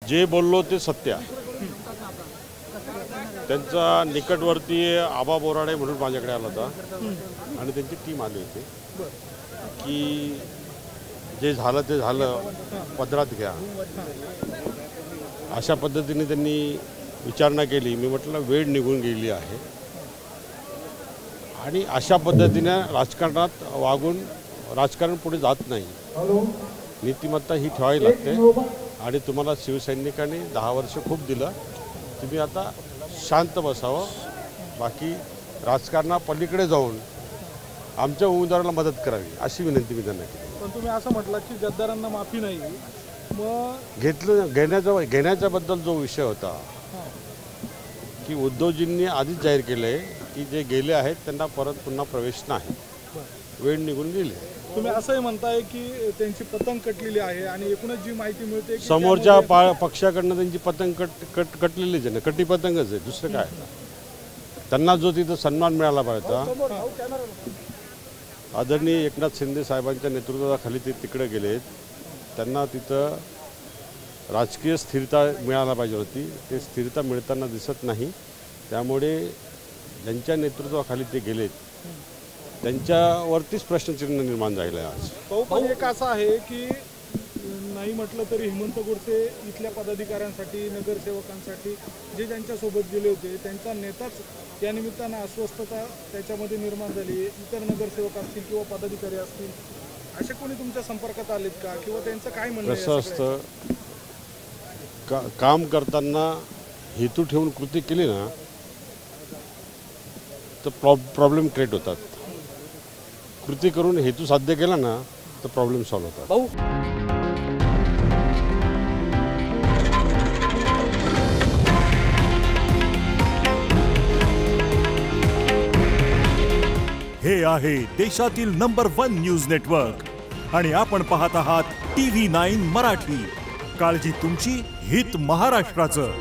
जे बोललो ते सत्य आहे। त्यांचा निकटवर्ती आबा बोराडे म्हणून माझ्याकडे आला होता आणि त्यांची टीम आली होती की जे झालं ते झालं, पदरात घ्या अशा पद्धतीने त्यांनी विचारणा केली। मी म्हटलं वेळ निघून गेली आहे आणि अशा पद्धतीने राजकारणात वागून राजकारण पुढे जात नाही, नीतिमत्ता ही ठेवावी लागते आणि तुम्हाला शिवसैनिकांनी 10 वर्ष खूप दिलं, तुम्ही आता शांत बसावं, बाकी राजकारणापलीकडे जाऊन आमच्या उमेदवाराला मदत करावी अशी विनंती मी त्यांना केली। पण तुम्ही असं म्हटलं की गद्दारांना माफी नाही, मग घेण्याच्याबद्दल जो विषय होता की उद्धवजींनी आधीच जाहीर केलंय की जे गेले आहेत त्यांना परत पुन्हा प्रवेश नाही, वेळ निघून गेली। तुम्ही असंही म्हणताय की त्यांची पतंग कटलेली आहे आणि एकूणच जी माहिती मिळते की समोरच्या पक्षाकडनं त्यांची पतंग कटलेलीच आहे ना, कटी पतंगच आहे, दुसरं काय। त्यांना जो तिथं सन्मान मिळाला पाहिजे, आदरणीय एकनाथ शिंदे साहेबांच्या नेतृत्वाखाली ते तिकडे गेलेत, त्यांना तिथं राजकीय स्थिरता मिळायला पाहिजे होती, ते स्थिरता मिळताना दिसत नाही। त्यामुळे ज्यांच्या नेतृत्वाखाली ते गेलेत त्यांच्यावरतीच प्रश्नचिन्ह निर्माण झालं आहे आज। पण एक असं आहे की नाही म्हटलं तरी हेमंत गोडसे इथल्या पदाधिकाऱ्यांसाठी, नगरसेवकांसाठी जे ज्यांच्यासोबत गेले होते त्यांचा नेताच या निमित्तानं अस्वस्थता त्याच्यामध्ये निर्माण झाली। इतर नगरसेवक असतील किंवा पदाधिकारी असतील, असे कोणी तुमच्या संपर्कात आलेत का, किंवा त्यांचं काय म्हणणं आहे? कसं असतं, काम करताना हेतू ठेवून कृती केली ना तर प्रॉब्लेम क्रिएट होतात, कृती करून हेतू साध्य केला ना तर प्रॉब्लेम सॉल्व्ह होतात। हे आहे देशातील नंबर 1 न्यूज नेटवर्क आणि आपण पाहत आहात TV9 मराठी। काळजी तुमची, हित महाराष्ट्राचं।